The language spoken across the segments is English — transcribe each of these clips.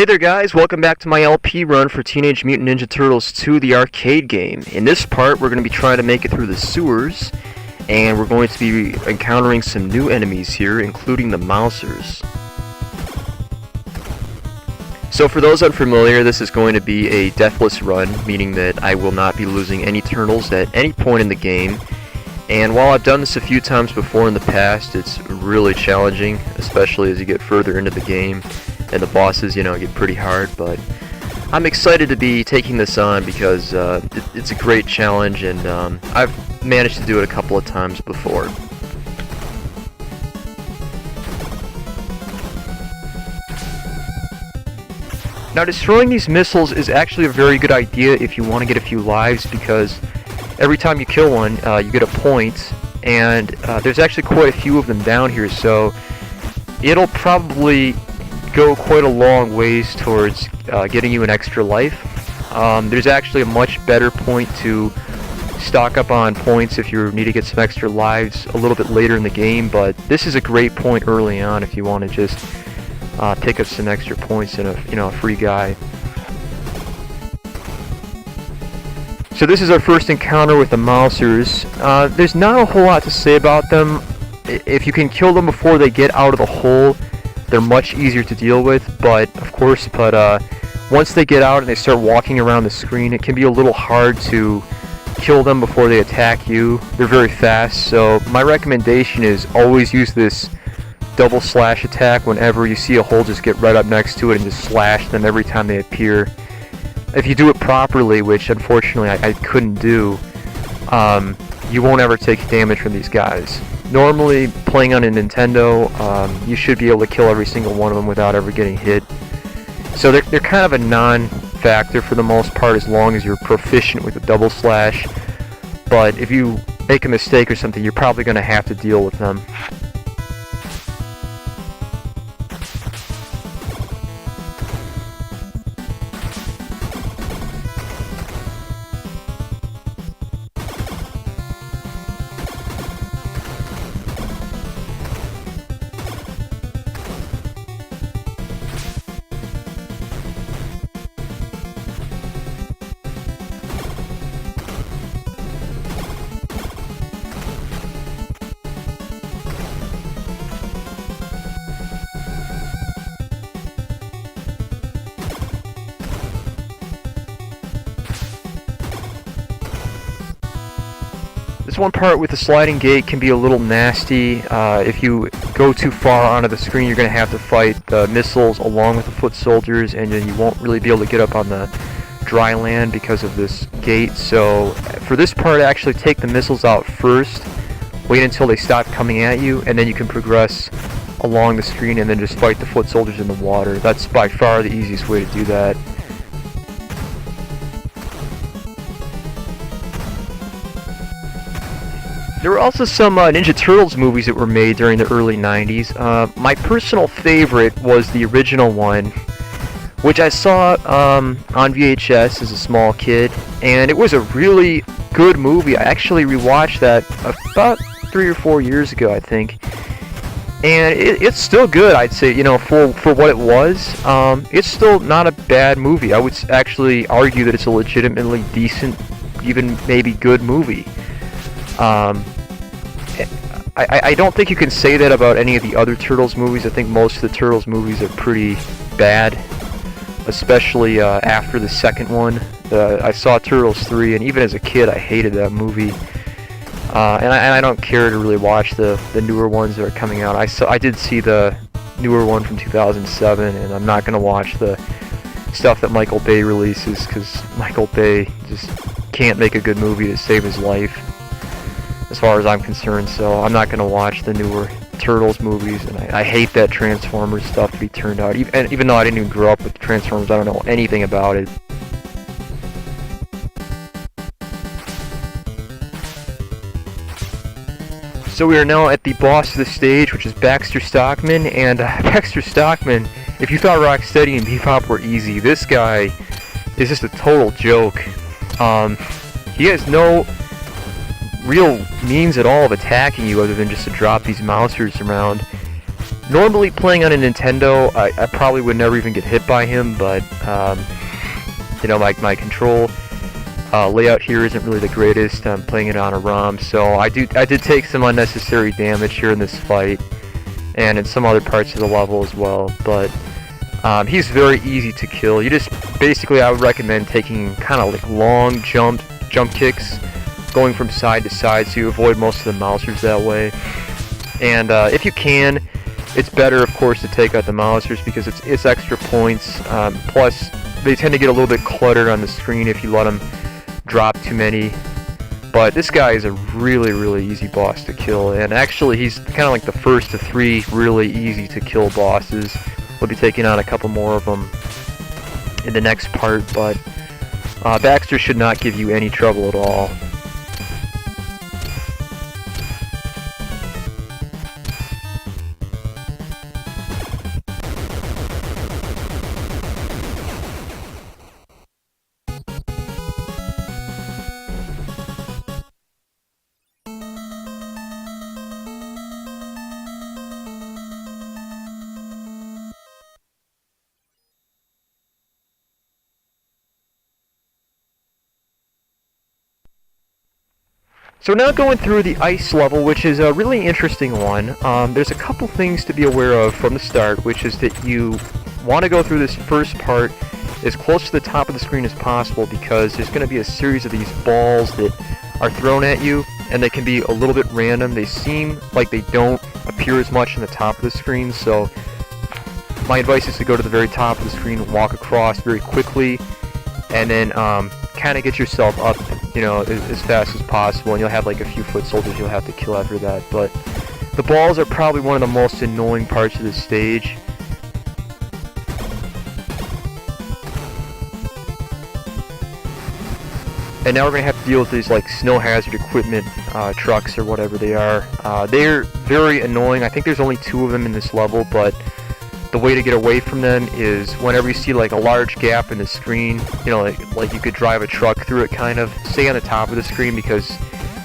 Hey there guys, welcome back to my LP run for Teenage Mutant Ninja Turtles 2, the arcade game. In this part, we're going to be trying to make it through the sewers, and we're going to be encountering some new enemies here, including the Mousers. So for those unfamiliar, this is going to be a deathless run, meaning that I will not be losing any turtles at any point in the game. And while I've done this a few times before in the past, it's really challenging, especially as you get further into the game. And the bosses, get pretty hard, but I'm excited to be taking this on because it's a great challenge, and I've managed to do it a couple of times before. Now, destroying these missiles is actually a very good idea if you want to get a few lives, because every time you kill one, you get a point, and there's actually quite a few of them down here, so it'll probably go quite a long ways towards getting you an extra life. There's actually a much better point to stock up on points if you need to get some extra lives a little bit later in the game, but this is a great point early on if you want to just pick up some extra points in a free guy. So this is our first encounter with the Mousers. There's not a whole lot to say about them. If you can kill them before they get out of the hole, they're much easier to deal with, but once they get out and they start walking around the screen, it can be a little hard to kill them before they attack you. They're very fast, so my recommendation is always use this double slash attack. Whenever you see a hole, just get right up next to it and just slash them every time they appear. If you do it properly, which unfortunately I couldn't do, you won't ever take damage from these guys. Normally, playing on a Nintendo, you should be able to kill every single one of them without ever getting hit. So they're kind of a non-factor for the most part, as long as you're proficient with the double slash. But if you make a mistake or something, you're probably going to have to deal with them. This one part with the sliding gate can be a little nasty. If you go too far onto the screen, you're going to have to fight the missiles along with the foot soldiers, and then you won't really be able to get up on the dry land because of this gate. So for this part, actually take the missiles out first, wait until they stop coming at you, and then you can progress along the screen and then just fight the foot soldiers in the water. That's by far the easiest way to do that. There were also some Ninja Turtles movies that were made during the early 90s. My personal favorite was the original one, which I saw on VHS as a small kid, and it was a really good movie. I actually rewatched that about 3 or 4 years ago, I think. And it's still good, I'd say, for what it was. It's still not a bad movie. I would actually argue that it's a legitimately decent, even maybe good movie. I don't think you can say that about any of the other Turtles movies. I think most of the Turtles movies are pretty bad, especially after the second one. I saw Turtles 3, and even as a kid I hated that movie. And I don't care to really watch the newer ones that are coming out. I did see the newer one from 2007, and I'm not going to watch the stuff that Michael Bay releases, because Michael Bay just can't make a good movie to save his life, as far as I'm concerned. So I'm not going to watch the newer Turtles movies, and I hate that Transformers stuff to be turned out. Even though I didn't even grow up with Transformers, I don't know anything about it. So we are now at the boss of the stage, which is Baxter Stockman, and Baxter Stockman, if you thought Rocksteady and Bebop were easy, this guy is just a total joke. He has no real means at all of attacking you other than just to drop these Mousers around. Normally playing on a Nintendo, I probably would never even get hit by him, but you know, my control layout here isn't really the greatest. I'm playing it on a ROM, so I did take some unnecessary damage here in this fight, and in some other parts of the level as well. But he's very easy to kill. You just basically, I would recommend taking kind of like long jump kicks, going from side to side, so you avoid most of the mousers that way. And if you can, it's better, of course, to take out the mousers because it's extra points. Plus, they tend to get a little bit cluttered on the screen if you let them drop too many. But this guy is a really, really easy boss to kill, and actually he's kind of like the first of 3 really easy to kill bosses. We'll be taking on a couple more of them in the next part, but Baxter should not give you any trouble at all. So we're now going through the ice level, which is a really interesting one. There's a couple things to be aware of from the start, which is that you want to go through this first part as close to the top of the screen as possible, because there's going to be a series of these balls that are thrown at you, and they can be a little bit random. They seem like they don't appear as much on the top of the screen, so my advice is to go to the very top of the screen, walk across very quickly, and then kind of get yourself up, you know, as fast as possible, and you'll have like a few foot soldiers you'll have to kill after that. But the balls are probably one of the most annoying parts of this stage. And now we're going to have to deal with these like snow hazard equipment trucks or whatever they are. They're very annoying. I think there's only 2 of them in this level, but the way to get away from them is whenever you see like a large gap in the screen, you know, like you could drive a truck through it kind of, stay on the top of the screen because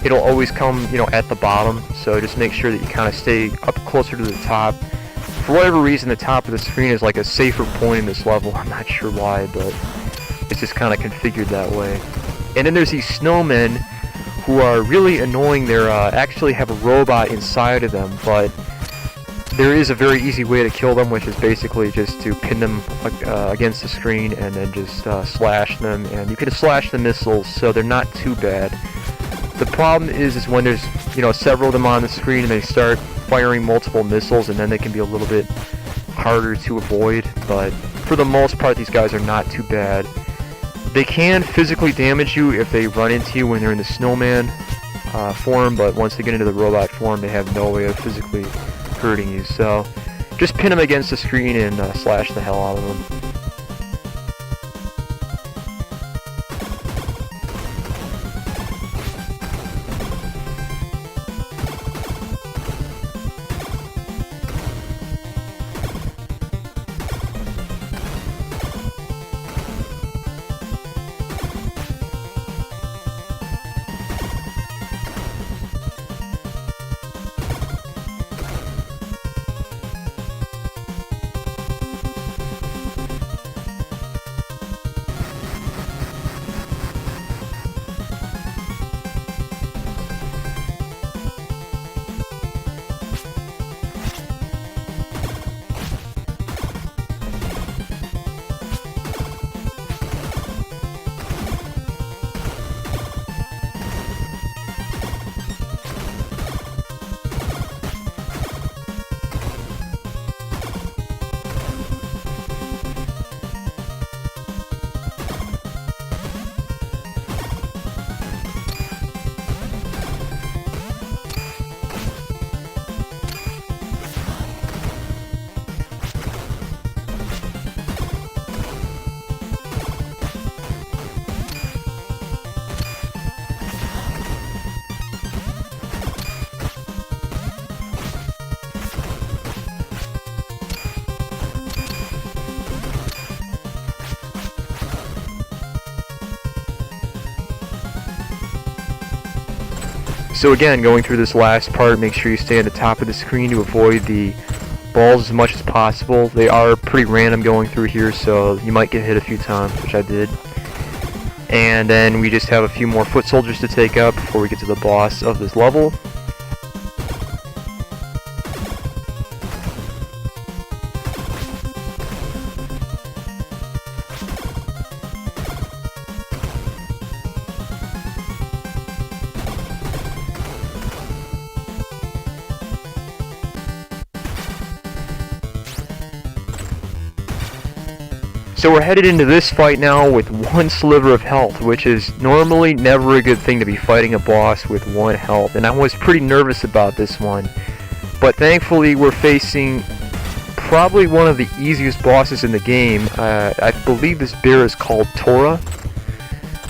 it'll always come, you know, at the bottom. So just make sure that you kind of stay up closer to the top. For whatever reason, the top of the screen is like a safer point in this level. I'm not sure why, but it's just kind of configured that way. And then there's these snowmen who are really annoying. They're actually have a robot inside of them, but there is a very easy way to kill them, which is basically just to pin them against the screen and then just slash them. And you can slash the missiles, so they're not too bad. The problem is when there's, you know, several of them on the screen and they start firing multiple missiles, and then they can be a little bit harder to avoid. But for the most part, these guys are not too bad. They can physically damage you if they run into you when they're in the snowman form, but once they get into the robot form, they have no way of physically hurting you. So just pin them against the screen and slash the hell out of them. So again, going through this last part, make sure you stay on the top of the screen to avoid the balls as much as possible. They are pretty random going through here, so you might get hit a few times, which I did. And then we just have a few more foot soldiers to take out before we get to the boss of this level. So we're headed into this fight now with one sliver of health, which is normally never a good thing to be fighting a boss with one health, and I was pretty nervous about this one. But thankfully we're facing probably one of the easiest bosses in the game. I believe this bear is called Tora.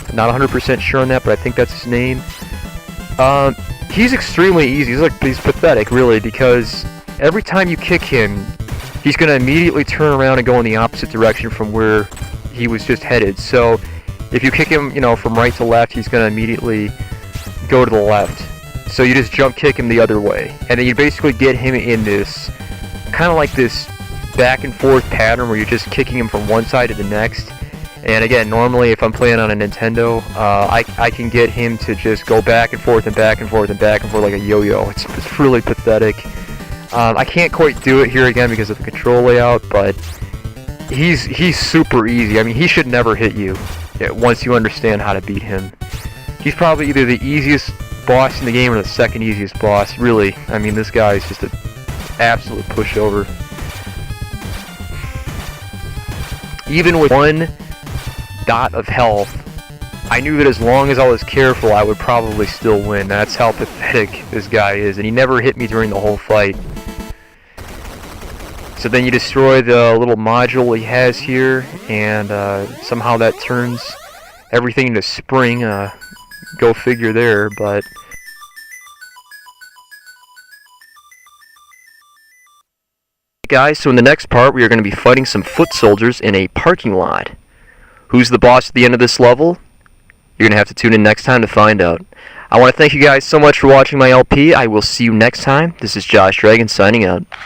I'm not 100% sure on that, but I think that's his name. He's extremely easy. He's pathetic, really, because every time you kick him, he's going to immediately turn around and go in the opposite direction from where he was just headed. So if you kick him, from right to left, he's going to immediately go to the left. So you just jump kick him the other way. And then you basically get him in this, kind of like this back and forth pattern where you're just kicking him from one side to the next. And again, normally if I'm playing on a Nintendo, I can get him to just go back and forth and back and forth and back and forth like a yo-yo. It's really pathetic. I can't quite do it here again because of the control layout, but he's super easy. I mean, he should never hit you once you understand how to beat him. He's probably either the easiest boss in the game or the second easiest boss, really. I mean, this guy is just an absolute pushover. Even with one dot of health, I knew that as long as I was careful, I would probably still win. That's how pathetic this guy is, and he never hit me during the whole fight. So then you destroy the little module he has here, and somehow that turns everything into spring. Go figure there, but... Guys, so in the next part, we are going to be fighting some foot soldiers in a parking lot. Who's the boss at the end of this level? You're going to have to tune in next time to find out. I want to thank you guys so much for watching my LP. I will see you next time. This is Josh Dragon signing out.